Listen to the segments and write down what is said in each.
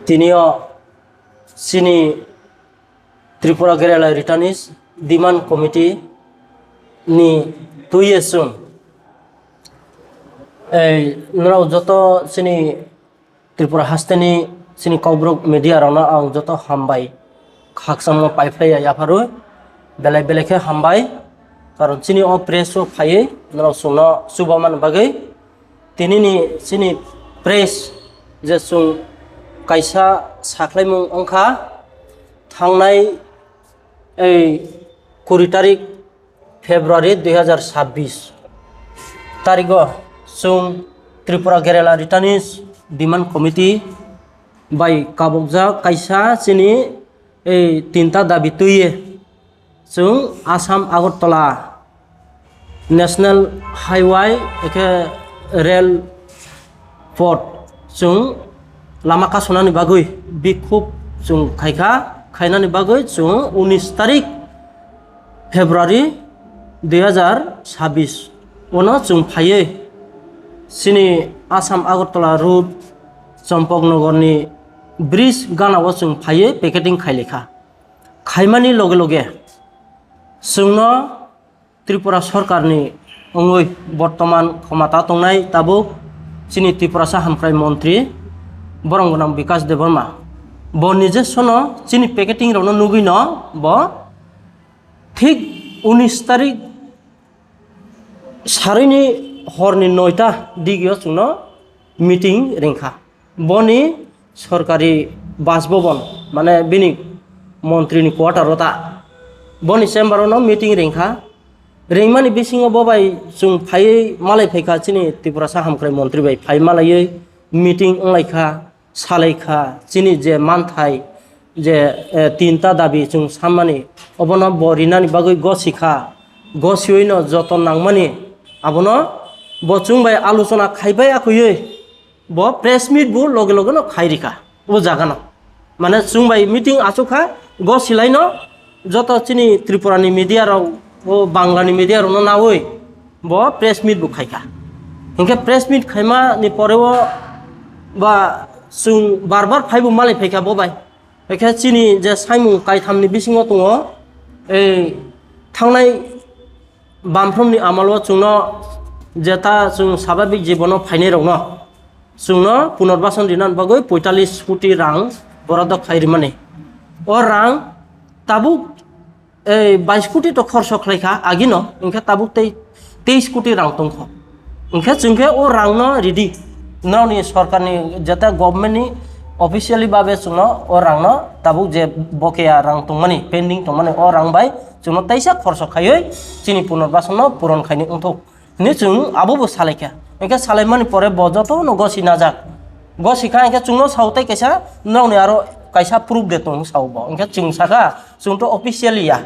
তিনিও চিনি Tripura Kerala রিটার্নিস demand committee নি তুইয়েছুন এই নরাव যত চিনি ত্রিপুরা হাস্তেনি চিনি कौब्रक मिडिया रावना आं जत हामबाय खाकसामो पाइफ्लाया याफारु बेलेक बेलेके हामबाय कारण चिनि अ प्रेस फायै नराव सुनो सुबमान बागै तिनिनि चिनि प्रेस जे सुं कायसा साख्लायमुं अंखा थांनाय 20 तारिख फेब्रुवारि 2026 तारिख सुं त्रिपुरा केराला रिटार्निस डिमांड कमिटी बाय काबकजा कायसा चिनि तीनटा दाबि तुये जों आसाम आगरतला नेशनल हाईवे एके रेल पोर्ट जों लामा कासनानि बागै बिखुब जों खायखा खायनानि बागै जों 19 तारिख फेब्रुवारि 2026 उनो जों फायै चिनि आसाम आगरतला रूट चम्पकनगरनि ब्रिज गानाव जों फायै पेकेटिं खायलेखा खायमानि लगे लगे जोंनो त्रिपुरा सरकारनि अंगै बर्तमान क्षमता दंनाय ताबुक चिनि त्रिपुरासा हामख्राय मन्त्री बरंगनाम विकास देबबर्मा ब निजे सनो चिनि पेकेटिं रावनो नुगैनो ब ठीक 19 तारिख सारैनि हरनि 9टा दिगियाव जोंनो मिटिं रिंखा बनि सरकारी बासभवन माने बिनि मन्त्रीनि क्वार्टारता बनि चेम्बारावनो मिटिं रिंखा रिंमानि बिसिङाव बबाय जों फायै मालाय फैखा चिनि त्रिपुरासा हामख्राय मन्त्री बाय फाय मालायै मिटिं अंलायखा सालायखा चिनि जे मानथाय जे तीनटा दाबि जों सामानि अबनो बरिनानि बागै गसिखा गसियैनो जतन नांमानि आबनो बचुं बाय आलोचना खायबाय आखयै ब प्रेस मिट बु लगे लगे न खायरिखा वो जागानो माने सुंबाय मीटिंग आसुखा गसिलायनो जत चिनि त्रिपुरानि मीडिया राव ओ बांलानि मीडिया राव नावै ब प्रेस मिट बु खायखा इनके प्रेस मिट खायमा नि परेव बा सुं बार बार फायबु मालाय फैखा बबाय एखे चिनि जे साइमु कायथामनि बिसिङाव दङ ए थांनाय बामफ्रोमनि आमालवा जोंनो जेता जों स्वाभाविक जीवनाव फायनाय रावनो जोंनो पुनर्बासन दिनान बागै 45 कोटी रां बराद खायरिमाने ओ रां ताबुक 22 कोटी तो खर्च खालायखा आगिनो इनके ताबुक 23 कोटी रां दंख इनके जोंखे ओ रांनो रेडी नावनि सरकारनि जेता गभर्नमेन्टनि अफिशियली बाबे जोंनो ओ रांनो ताबुक जे बकेया रां दंमानि पेन्डिं दंमानि ओ रां बाय जोंनो तैसा खर्च खायै चिनि पुनर्बासन पुरन खायनि उनथौ नि जों आबोबो सालायखा इनके सालायमानि परे बजत न गसि नाजाक गसिखा इनके जोंनो सावतै कैसा नावनि आरो कैसा प्रूफ दे दं सावबो इनके जों साखा जोंथ अफिशियली या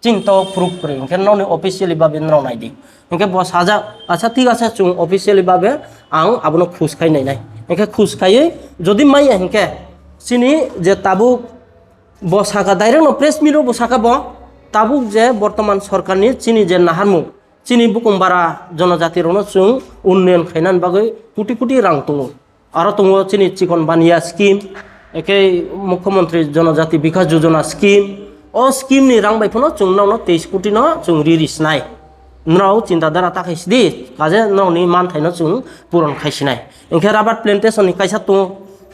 चिंत प्रूफ करे इनके नावनि अफिशियली बाबे नाव नायदि इनके बस हाजा अच्छा ठीक আছে जों अफिशियली बाबे आं आबनो खुस खायनाय नाय इनके खुस खायै जदि माय इनके चिनि जे ताबुक बसाका डाइरेक्ट न प्रेस मिटो बसाका ब ताबुक जे बर्तमान सरकारनि चिनि जे नाहारमु चिनि बुकुमबारा जनजाति रनो जों उन्नयन खायनान बागै कोटी कोटी रां दङ आरो दङ चिनि चिकन बानिया स्किम एके मुख्यमंत्री जनजाति विकास योजना स्किम ओ स्किम नि रां बायफोनो जों नावनो 23 कोटी न जों रिरिसनाय नाव चिन्ताधारा ताखायसदि काजे नावनि मानथायनो जों पुरन खायसिनाय इनके राबार प्लान्टेशन नि कायसा दङ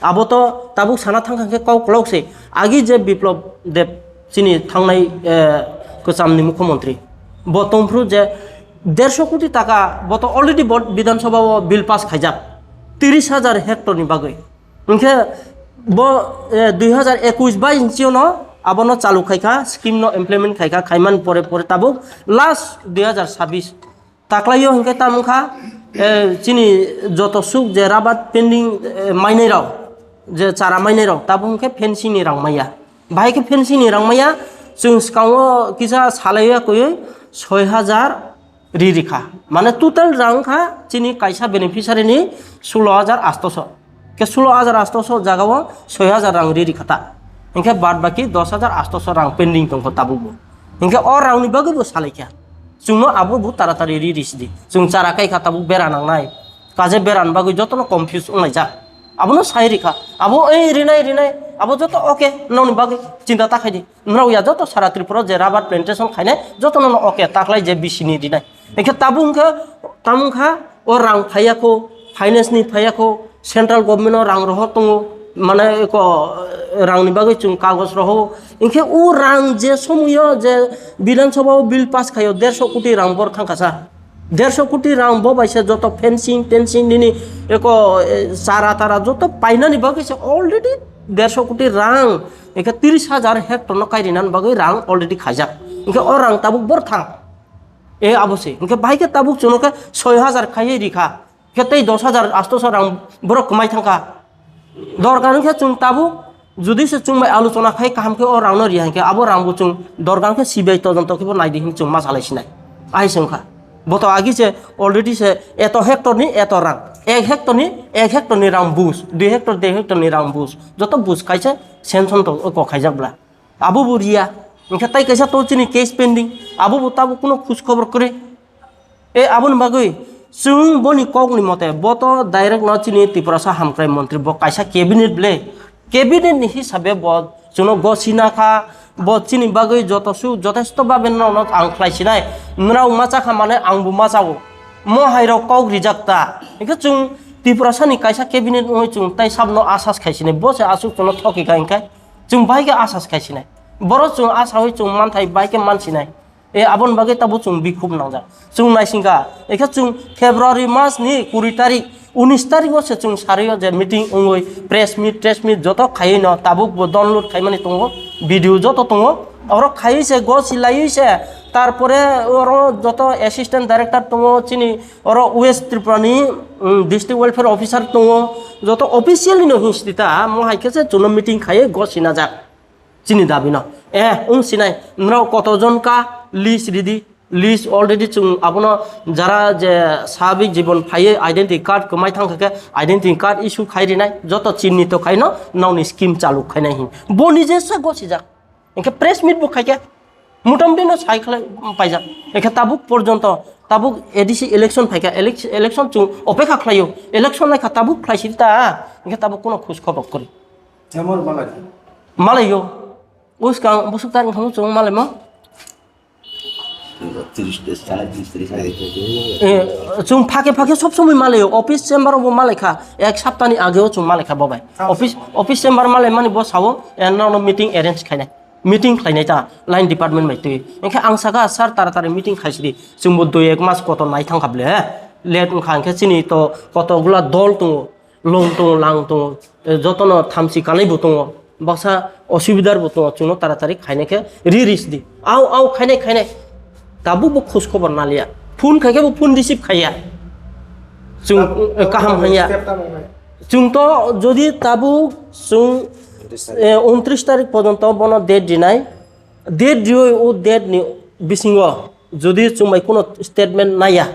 आबोथ ताबुक साना थांखांखे कावक्लावसे आगि जे बिप्लब देब चिनि थांनाय गोजामनि मुख्यमंत्री बतमफ्रु जे 150 कोटी टाका बत अलरेडी विधानसभा बिल पास खायजाक 30,000 हेक्टर नि बागै इनके ब 2021 22 इंचियाव न आबनो चालू खायखा स्कीम न इमप्लीमेंट खायखा खायमान परे परे ताबुक लास्ट 2026 ताकलायो इनके तामुखा चिनि जत सुक जे राबात पेंडिंग माइनै राव जे चारा माइनै राव ताबुक इनके फेंसिंग नि रां माया बाहाय के फेंसिंग नि रां माया जों सिगाङाव किसा सालाया कयै 6000 रिरिखा माने टोटल रांखा चिनि कायसा बेनिफिशियारिनि 16800 के 16800 जागाव 6000 रां रिरिखाता इनके बाद बाकी 10800 रां पेंडिंग दंख ताबुबो इनके और रांनि बागैबो सालायखा जोंनो आबो बहुत तारातारि रिरिसदि जों चारा कायखा ताबुक बेरा नांनाय काजे बेरान बागै जतनो कन्फ्यूज उनाय जा abono sai rika abo rinai abo joto oke noni bagi cinta takai di nrau ya joto sara Tripura je rubber plantation khaine joto nono oke taklai je bisini dinai engke tamungkha o rang phayako finance ni phayako central government o rang roho tongo মানে রাংনি বাগৈ চুং কাগজ রহ ইনকে ও রাং যে সময় যে বিধানসভাও bill pass খায় 150 কোটি রাং বর খাঙ্কাসা 150 কোটি রাং ববাইছে যত ফেন্সিং টেন্সিং দিনি চারা তারা যত পাইনানি বাগৈছে অলরেডি 150 কোটি রাং একে 30,000 হেক্টর নকাইরিনান বাগৈ রাং অলরেডি খাইজাক ইনকে ও রাং তাবুক বর থাং এ আবসে ইনকে বাইকে তাবুক চুনকে 6,000 খাইয়ে রিখা কেতেই 10,000 800 রাং বর কমাই থাঙ্কা দরকার চুং তাবু যদি সে চুং আলোচনা খাই কাহামকে ও রাউন রিহাইকে আবো রামবো চুং দরকারকে সিবিআই তদন্ত কেবল নাইদি হিম চুং মা চালাইছি নাই আইসংখা বত আগিছে অলরেডি সে এত হেক্টরনি এত রাং 1 হেক্টরনি রাং বুস 2 হেক্টর 2 হেক্টরনি রাং বুস যত বুস খাইছে সেনসন তো ক খাইজাবলা আবু বুরিয়া ইনকে তাই কাইসা তো চিনি কেস পেন্ডিং আবু তাবু কোনো খোঁজ খবর করে এ আবুন বাগৈ চুং বনি কগনি মতে বত ডাইরেক্ট ন চিনি ত্রিপুরা হামক্রাই মন্ত্রী ব কাইসা ক্যাবিনেট ব্লে ক্যাবিনেট নি হিসাবে ব চুনো গ সিনাখা ব চিনি বাগৈ যথেষ্ট ভাবে ন আং খাইছিনাই নরাও মাচাখা মানে আংবু মাচাও ম হাইরাও কগ রিজাক্তা একে চুং ত্রিপুরা সানি কাইসা ক্যাবিনেট ওই চুং তাই সাবনো আসাস খাইছিনে বসে আসুক চুনো ঠকি গাইনকাই চুং বাইকে আসাস খাইছিনাই বড় চুং আশা হই চুং মানথাই বাইকে মানছিনাই এ আবন বাগে তাবো চুং বিক্ষোভ নাওজা চুং নাইসিংকা এখা চুং ফেব্রুয়ারি মাস নি 20 তারিখ 19 তারিখ সে চুং সারিও যে মিটিং ওই প্রেস মিট যত খাই ন তাবুক ডাউনলোড খাই মানে তঙ্গ ভিডিও যত তঙ্গ আর খাইছে গ সিলাইছে তারপরে ওর যত অ্যাসিস্ট্যান্ট ডাইরেক্টর তঙ্গ চিনি ওর ওয়েস্ট ত্রিপুরানি ডিস্ট্রিক্ট ওয়েলফেয়ার অফিসার তঙ্গ যত অফিসিয়ালি ন হিংসিতা মহাইকেছে চুন মিটিং খাই গ সিনা যাক চিনি দাবি ন সিনাই নরাও কতজনকা লিস্ট রেডি লিস্ট অলরেডি চুং আপনা যারা যে স্বাভাবিক জীবন ফাইয়ে আইডেন্টি কার্ড কমাই থাকাকে আইডেন্টি কার্ড ইস্যু খাইরি নাই যত চিহ্নিত খাই ন নাওনি স্কিম চালু খাই নাই ব নিজে গছি যাক একে প্রেস মিট বুক খাইকে মোটামুটি ন সাই খাই পাইজাক একে তাবুক পর্যন্ত তাবুক এডিসি ইলেকশন ফাইকা ইলেকশন চুং অপেক্ষা খাইও ইলেকশন নাইখা তাবুক খাইছি তা একে তাবুক কোনো খোঁজ খবর করি মালাইও উসকা বসুক তার চুং মালাই ম চুং ফাঁকে সব সময় মালে অফিস চেম্বার মালেখা 1 সপ্তাহনি আগেও চুং মালেখা বাবাই অফিস চেম্বার মালে মানে বসাও মিটিং এরেঞ্জ খাইনাই মিটিং খাইনাই তা লাইন ডিপার্টমেন্ট মাইতে এখে আং সাকা স্যার তাড়াতাড়ি মিটিং খাইছি চুং 2-1 মাস কত নাই থাকাবলে লেট খানকে চিনি তো কতগুলা দল দङ লং দङ লাং দङ যতন থামসি কানাইবো দङ বাসা অসুবিধার দङ চুং তাড়াতাড়ি খাইনাইকে রিস দি আও খাইনাই তাবু খোঁজ খবর নালিয়া ফোন খাইকে ফোন রিসিভ খাইয়া চুং কাহাম হাইয়া চুং তো যদি তাবু চুং 29 তারিখ পর্যন্ত বন ডেট দিনাই ডেট দিও ও ডেট নি বিসিংগ যদি চুং বাই কোনো স্টেটমেন্ট নাইয়া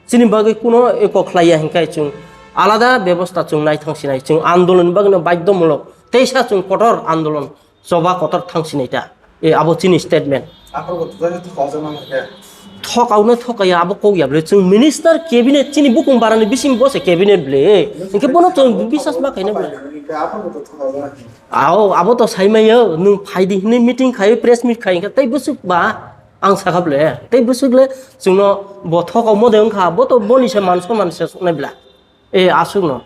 চিনি বাগৈ কোনো একক লাইয়া হিংকাই চুং আলাদা ব্যবস্থা চুং নাই থাংছিনাই চুং আন্দোলন বাগনো বাধ্যমূলক তেইসা চুং কঠোর আন্দোলন সভা কঠোর থাংছিনাইটা এ আবো চিনি স্টেটমেন্ট थकाउनो थकाया अब कौया ब्ले जों मिनिस्टार कैबिनेट चिनि बुकुं बारानि बिसिम बसे कैबिनेट ब्ले इनके बनो जों बिसास मा खायनो ब्ले आओ अब तो साइमायो नों फाइदि नि मिटिं खायो प्रेस मिट खायो तै बुसुक बा आं साखाब्ले तै बुसुकले जोंनो ब थकाउ मदें खा ब तो बनिसे मानसे नायब्ला ए आसुनो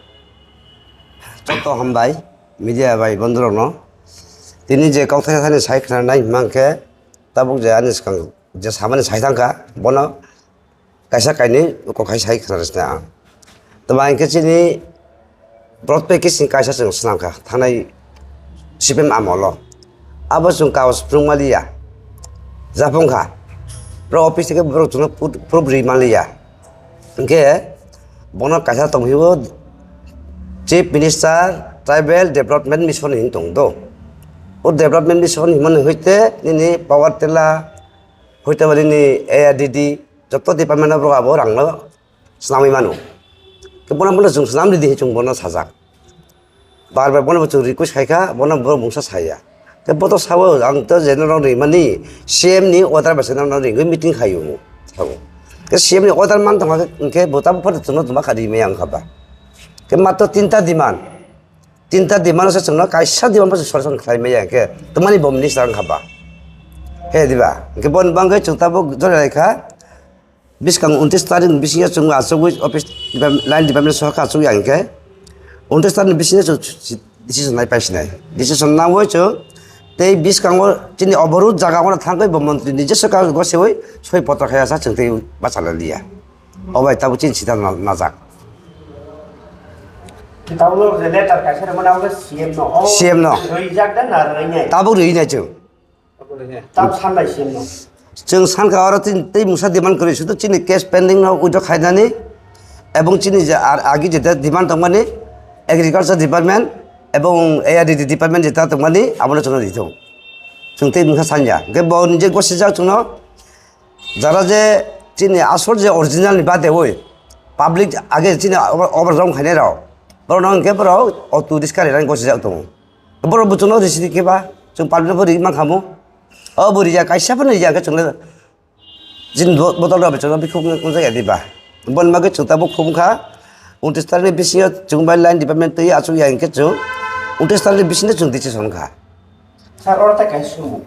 तो हम भाई मीडिया भाई बंधुरनो तिनि जे काउथाय थाने साइखनाय मांके ताबुक जे आनिस कां जे सामाने साइथांका बनो कायसा कायनि को खाय साइखनासना तो बांके चिनि ब्रड पैकेजिं कायसा जों स्नांका थानाय सिपेम आमलो आबो जों काउस प्रुंमालिया जाफंखा प्र ऑफिस के ब्र जों प्रोब्रि मालिया के बनो कायसा तंहिबो chief minister tribal development mission हिं दं दो ओ डेवलपमेंट मिशन हिमन होइते निनि पावर टेला होइते बारिनि एआरडीडी जत्त डिपार्टमेंट अफ आबो रांनो स्नामै मानु के बनो जों स्नाम दिदि जों बनो साजाक बार बनो जों रिक्वेस्ट खायखा बनो बुंसा साया के बतो सावो आं तो जेनेरल रिमानि सीएम नि अर्डार बासना रिंगै मिटिं खायो सावो के सीएम नि अर्डार मान थांगा के बोताब फर जों तुमा खादि मे आं खाबा के मात्र 3टा demand tinta demand sa chungna kaisa demand pa solution khai me ya ke tumani bomni sarang khaba he diba ke bon bangai chungta bo jore rekha biskang 29 tarin bisiya chunga asugui office line department sohka chu yang ke 29 tarin bisiya chu decision nai paisnai decision na wo chu tei biskang wo chini oborut jaga ona thangkai bo mantri nije soka gosewoi soi potor khaya sa chungtei bachala liya obai tabu chin sita na jak Tahu lo letter kasih ada mana orang CM no. CM no. Reject dan naranya. tabu rei na chu Tahu sampai CM no. जों सानखा आरो तै मुसा demand करि सुदु चिनि case pending नाव withdraw खायनानै एबं चिनि जे आगि जेता demand दंमानि agriculture department एबं एआरडि department जेता दंमानि आबनो जों दिथौ जों तै मुसा सानजा के बो निजे गसि जा जोंनो जारा जे चिनि आसल जे ओरिजिनल नि बादे ओइ पाब्लिक आगे चिनि ओवर रंग खायनाय राव बर नं के बर अ टुरिस्ट कारि रां गसि जा दं बर बुचनो रिसिदि केबा जों पाब्लिक बरि मा खामु अ बुरि जा काइसा पनि जा के जोंले जिन बदल राबे जों बिखौ कोन जाया दिबा बन मागे चुता बो खुमखा 29 तारिख बिसिया जों बाय लाइन डिपार्टमेन्ट तै आचु या इनके जों 29 तारिख बिसिने जों डिसिसन खा Saya orang tak kasih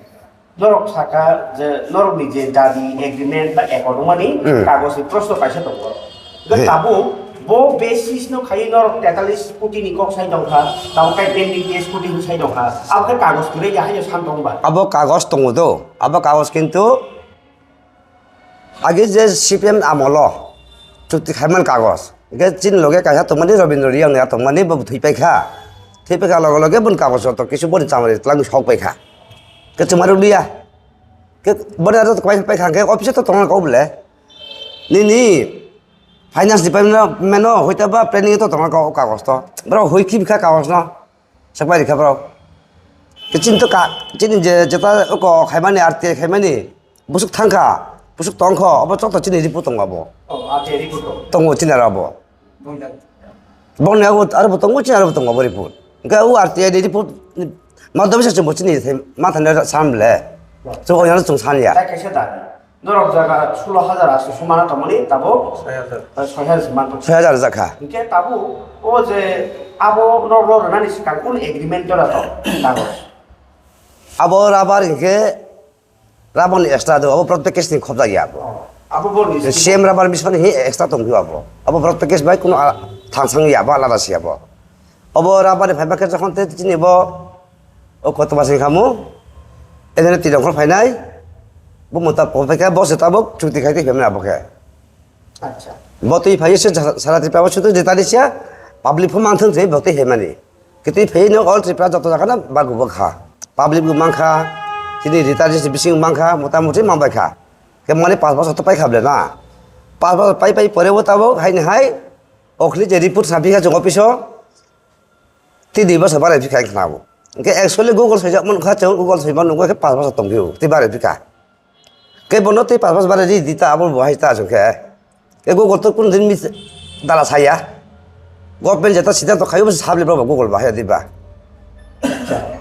norok saka je norok ni je dari agreement tak ekonomi ni kagos itu terus tu kasih tu. Gak tabu bo basis no kayu norok tetalis putih ni kok saya dong kan, tahu kayak pending case putih ni saya dong kan. Apa kan kagos kira ya hanya santong ba. अब कागज दङ the अब कागज किन्तु आगे जे CPM आमल चुक्ति खायमान कागज के जिन लगे काया तमनि रविन्द्र रियां ने तमनि बब थैपायखा लगे लगे बन कागज त किसु बन चामरे लांग सक पायखा के चमारु लिया के बन त पायखा के अफिस त तंग को बले नि फाइनान्स डिपार्टमेन्ट होइताबा प्लेनिं त तंग को कागज त ब्रो होइखि बिखा कागज न सकबाय रिखा bro kecil tu kak, kecil je jeta ko khaimani arti khaimani busuk thangka busuk tongkho abo chok to chini ripu tong abo Oh, ada di kutu. tongo chini abo bon ne abo arbo tongo chini arbo tong abo ripu ga u arti de ripu ma do bisa chimo chini ma thane samle so o yana chung san ya Saya kasih dah. Norok jaga 16,000 asal semana temani tabu. 6,000 semana. 6000 zakha Oke tabu. Oh je abo norok nanti sekarang pun agreement tu lah tu kagos. abo rabar ke rabon extra do abo protekes ni khobda ya abo Abo boleh. same rabar mission hi extra tong abo protekes bai kuno thangsang ya ba lada si abo rabar phaiba ke jokhon te chini bo o kot basing kamu edene ti dongkol phainai bo mota popeka bo setabo chukti khaite femna abo ke Acha. bo tei phai se sara tri pawa chutu jeta disia public phom mangthang je bo tei hemani kiti phei no all tri pra joto jakana ba gubo kha public gu mangkha chini rita je bising mangkha mota moti mambai kha ke mane 5 বছর তো পাই খাবলে না 5 বছর পাই পরে বতাবো Heine high অখলি যে report সাবিখা जों অফিসো 3 বছর বারে ফিখাই খাবো के एक्चुअली गूगल सैजा मन खा जों गूगल सैबा नुगो के 5 বছর तंगियो ति बारे फिका के बनो ति 5 বছর बारे रि दिता आबो बहायता जों के गूगल तो कुन दिन मिस दाला साया गभर्नमेन्ट जेता सिदा तो खायो साबले ब्रो गूगल बाहाय दिबा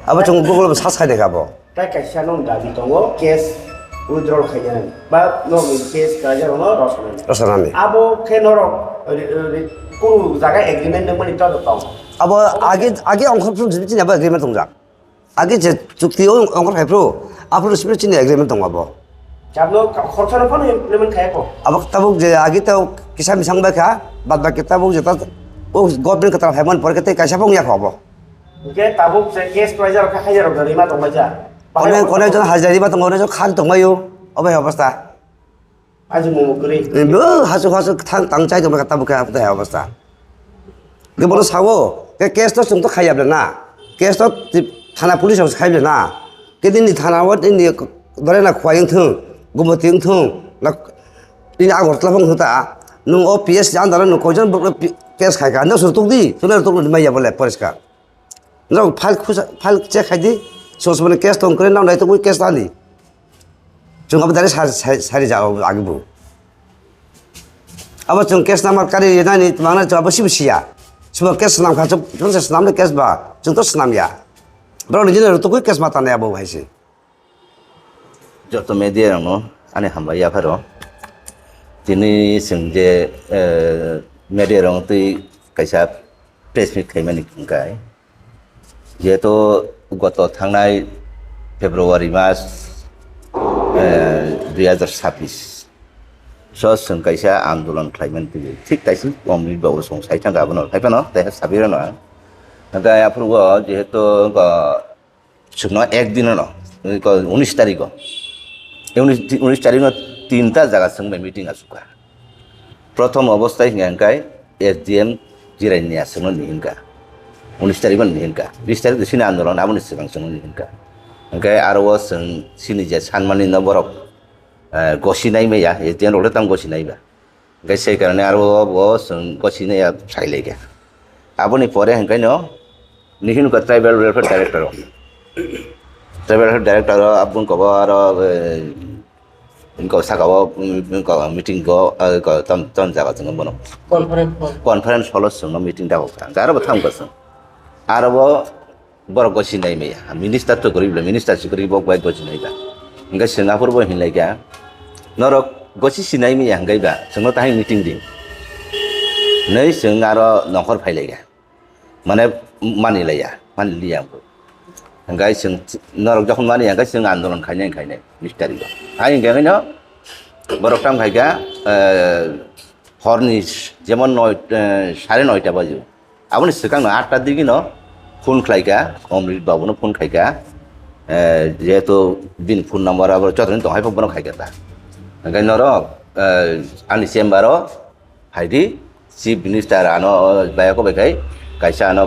अब जों गूगल सा साइदे खाबो Saya kasih non dari tunggu case withdrawal kajian. Ba norok case kajian orang rosman. रसनामी Abo ke norok kunu jaga agreement dengan itu tu. अब आगे अंखर फ्रुम जिनि अब एग्रीमेंट दंजा आगे जे चुक्ति अंखर फाइफ्रु आफुर सिपि चिनि एग्रीमेंट दंगाबो Jablo khorchana pun implement kaya ko. अब तबुक जे आगे त किसान मिसांग बाखा बाद बाकी तबुक जे त ओ गभर्नमेंट कतरा फाइमन पर केते कैसा फंग या खबो Oke tabuk saya case prizer ka hajar dari mana tu baca. कोने जन हाजिरी बा तंगो जो खान दंगायो अबे अवस्था Aju mau kuri. बो हासु थां तांचाइ दंगा तबुक आपदा अवस्था के बोलो सावो के केस तो सुंग तो खायाबले ना केस तो थाना पुलिस हाउस खाइबले ना के दिन थाना व दिन दरे ना खवायिं थों गुमतिं थों ना दिन आगरतला फंग होता नु ओ पीएस जान दरे नु कोजन केस खाइका न सुरतुक दी सुना तो माइया बोले परिष्कार न फाइल चेक खाइदी सोसबने केस तो करे ना नै तो कोई केस दानी जों अब दारे सारि जाओ आगेबो अब जों केस नाम्बार कारि नानि मांगना जों अब सिबिसिया सुबह केस नाम खाचो जों नाम केस बा जों तो नाम या ब्रो निजिन तो कोई केस माता ने अब भाइसे जत मेडिया रंगनो आने हामबा याफारो दिनै जों जे मेडिया रंग तै कैसा प्रेस मिट खायमानि गाय যেহেতু গত থাংনাय फेब्रुवारि मास 2026 जों कायसा आन्दोलन खालामोन थिग दाइसिम अमृत बाबु संसाय थांगाबोन खायफानो दाय साबिरा नङा नाथाय आफोरबो जिहेतु जोंना एकदिन 19 तारिख 19 तारिख 3टा जायगा जों मिटिं आसुका प्रथम अवस्थाय हिंगाय एसडीएम जिरायनाया जों निहिनका 19 तारिख निहिनका 20 तारिख सिनि आन्दोलन आबोनि सिगां जों निहिनका ओंखाय आरो जों सिनि जे सानमानि नबरक गसिनाय मैया एसडीएम रोले तां गसिनायबा ओंखाय সেই কারণে आरो जों गसिनाया साइलायगा आबोनि परे ओंखायनो निहिनका ट्राइबेल वेलफेयर डाइरेक्टर आबुन कबो आरो इनको सागाव मीटिंग को तम जागा जों बनो कॉन्फ्रेंस हॉल जों मीटिंग दाव आरो थांगोन आरो बर गसिनाय मैया मिनिस्टार तो करिब्ला मिनिस्टार सिकरि बक बाय गसिनायबा ओंखाय सिंगापुरबो हिनलायगा नरक गसि सिनाय मैया हंगायबा जों ताहाय मीटिंग दिन नै जों आरो नखर फायलायगा माने मानिलाया मानिलिया ओंखाय जों नरक जखन मानिया ओंखाय जों आन्दोलन खायनाय 20 तारिख आइ ओंखायनो बरक टाइम खायगा हरनि जेमन 9:30 बाजि आबोनि सिगां 8टा दिगिनो फोन खायगा अमृत बाबुनो फोन खायगा जेहेतु बिन फोन नम्बर आबो चतरनि दहाय फबनो खायगा दा ओंखाय नरक आंनि चेम्बाराव हायदि चिफ मिनिस्टार आनो बायाको बेखाय कायसा आनो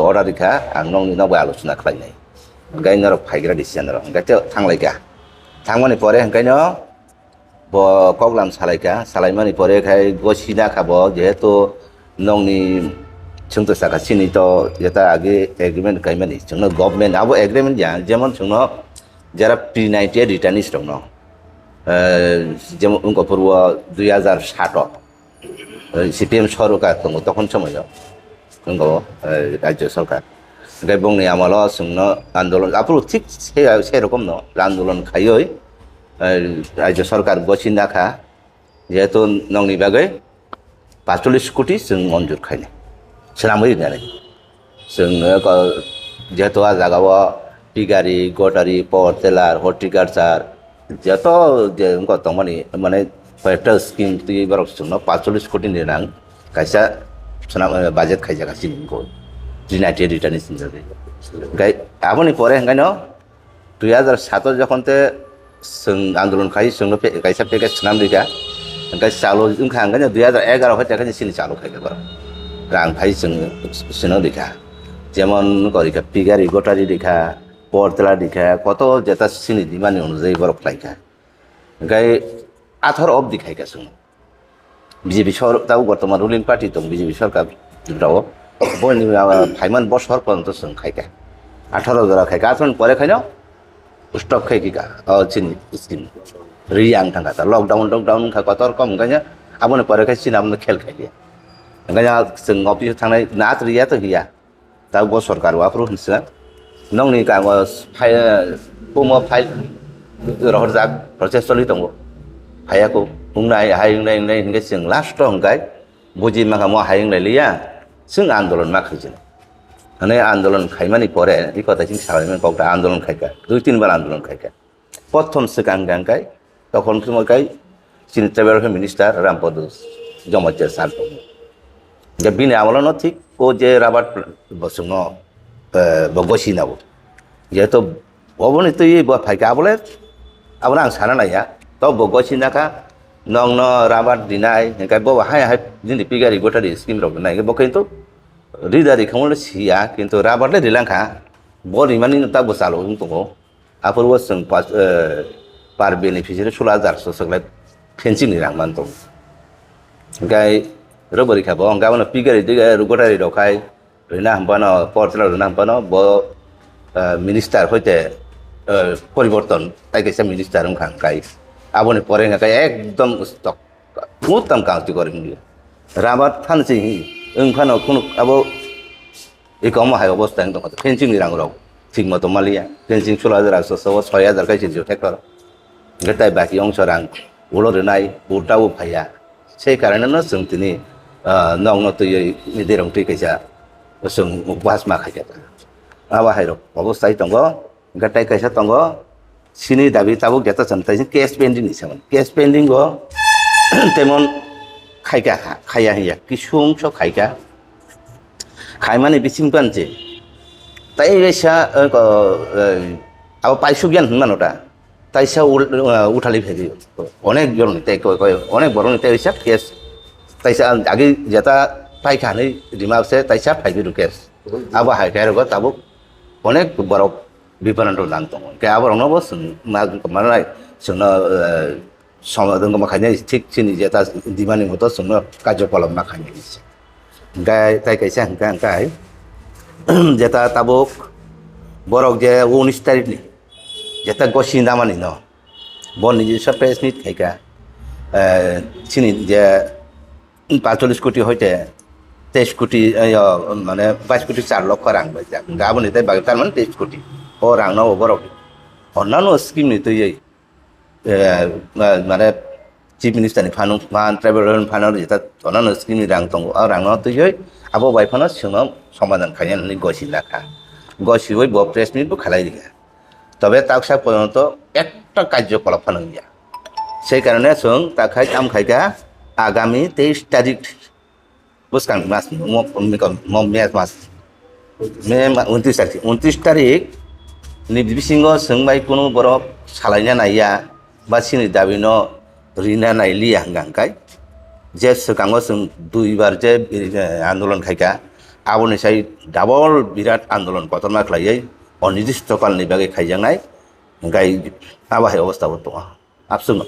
अर्डार दिखा आं नंनि नबो आलोचना खालायनाय ओंखाय नरक फायग्रा डिसिजन र ओंखाय थांलायगा थांमानि परे ओंखायनो ब कगलाम सालायमानि परे खाय गसिना खाबो जेहेतु नंनि जोंथ' सागासिनो तो जेता आगे एग्रीमेंट कायमानि जोंनो गवर्नमेंट आबो एग्रीमेंट जा जेमन जोंनो जरा प्री-90 रिटार्निस दं न जेमन उनको पूर्व 2007 सीपीएम सरकार दं तखन समायाव उनको राज्य सरकार ओंखाय बुंनाय आमल जोंनो आन्दोलन आफोर थिग से रकम न आन्दोलन खायै राज्य सरकार गसिनाखा जेहेतु नंनि बागै 45 कोटी जों मन्जुर खायनाय सोनामै होनानै जोंनो जेहेतु आ जागाव पिगारि गटारि पावर टेलार हर्टिकालचार जत गतमानि माने पेट्रोल स्कीम ती बार जोंनो 45 कोटी निरां कायसा सोनाम बाजेट खायजागासिनो जिनाइटि रिटार्निस ओंखाय आबोनि परे ओंखायनो 2007 जखनते जों आन्दोलन खायो जोंनो कायसा पेकेज सोनाम दिगा ओंखाय चालु जोंखा ओंखायनो 2011 हाय थाखाय सिनि चालु खायगा रां भाई जों सुनो दिखा जेमन गरिखा पिगारि गटारि दिखा परतला दिखा कत जेता सिनि दिमानि अनुजाय बरफ लायखा ओंखाय 18 अफ दिखायगा जों बीजेपी सरकार बर्तमान रुलिं पार्टी दं बीजेपी सरकार राव बयनि फाइमान बसर पर्यन्त जों खायगा 18 जरा खायगा आथन परे खायनो स्टप खायगिगा सिनि स्किम रियां थांगा लकडाउन खा कत रकम ओंखायनो आबोनि परे खाय सिनामनो खेल खायलिया ओंखायनो जों अफिस थांनाय नाथ रियाथ' गैया दा ब सरकार वाफोर होनसो नंनि कागज फाइल बुमो फाइल रहरजाक प्रसेस चलि दङ हायाखौ बुंनाय हायंनाय हिंगे जों लास्ट हंगाय बुजि माखा म हायंनाय लिया जों आन्दोलन मा खायजों माने आन्दोलन खायमानि परे इ कथासिं सालायमोन कौटा आन्दोलन खायगा 2-3 बार आन्दोलन खायगा प्रथम सिगां गांगाय तखन समाय सिनि ट्राइबेल मिनिस्टार रामपद जमत्या सार जब बिने आमला न ठीक ओ जे राबाट बसुनो बगसिनाबो जेहेतु अबनि तो ये फायका आबले आबना आं साना नाया तो बगसिनाखा नंग न राबाट दिनाय ओंखाय बबा हाय दिनै पिगारि गटारि स्किम रब नाय बखैनोथ रिदारि खमल सिया किन्तु राबाटले दिलांखा बरि मानि ताबो चालु दङ आफोरबो जों पार बेनिफिसियारि 16000 सगलाय फेन्सिंनि रां मान दं ओंखाय रबरी खाबो गाबोन पिगारि गटारि रखाय रैना हम्बानो पर्टला रैना हम्बानो ब मिनिस्टार हयते परिवर्तन ताइकेसा मिनिस्टार खांखाय आबोनि परे खाय एकदम स्टक उत्तम काउंटी गरिमि राबात फानसि ओंफानो कुनु आबो एकम हाय अवस्था दं फेन्सिंनि रां राव ठीक मतो मालिया फेन्सिं 16000 6000 कायसे जिउ टेक्टर गताय बाकी अंश रां उलो रनाय उल्टाबो फाया সেই কারণে जों दिनै नंनो तयै निदेरं तै कैसा जों उपवास मा खायगा আবহাই রক অবস্থায় দङ গাটাই কাইসা দङ সিনি দাবি তাবুক যেটা চান্তাই কেস পেন্ডিং হিসাবে কেস পেন্ডিং গো তেমন খাইকা খাইয়া হইয়া কিছু অংশ খাইকা খাই মানে বিচিং পানছে তাই এসা আবার পাইছো জ্ঞান মানোটা তাইসা উঠালি ফেলি অনেক জন নিতে অনেক বড় নিতে হইসা কেস তাইসা আগে যেটা পাইখানি রিমাপসে তাইসা ফাইবিরু কেস আবার হাইকার তাবুক অনেক বড় বিপণন নাম দङ আবার অনব মানে जोंनो সমাধান মাখাইনি ঠিক চিনি যেটা দিমানি মতো जोंनो কার্যকলাপ মাখাইনি গাই তাই কাইসা গাই যেটা তাবুক বরক যে 19 তারিখনি যেটা গসি নামানি ন বন নিজস্ব প্রেস মিট খাইকা চিনি যে 45 কোটি হইতে 23 কোটি মানে 22 কোটি 4 লক্ষ রাং বাই গাবনি তাই বাকি তার মানে 23 কোটি ও রাং ন বরক অন্যান্য স্কিম নিতে মানে চিফ মিনিস্টারনি ফান ট্রাইবেল ফান্ড যেটা অন্যান্য স্কিমনি রাং দङ রাং তুই আবো বাইফানো সিङाव সমাধান খাইনি গসি লাখা গসি ওই প্রেস মিটবো খালাই দিঘা তবে তাকসা পর্যন্ত একটা কার্যকলাপ ফানো গিয়া সেই কারণে जों তাখাই আম খাইকা আগামী 23 তারিখ বুঝকান মাস মে মাস মে 29 তারিখ নির্বিসিংহ जों বাই কোনো বড় সালাইনা নাইয়া বা সিনি দাবিন রিনা নাইলি হাঙ্গাঙ্কাই যে सिगाङाव जों দুইবার যে আন্দোলন খাইকা আবনিসাই ডাবল বিরাট আন্দোলন কতমা খাইयै অনির্দিষ্টকালनि বাগै খাইজাंनाय गाय आबहावा अवस्थाबो दङ आबसुङो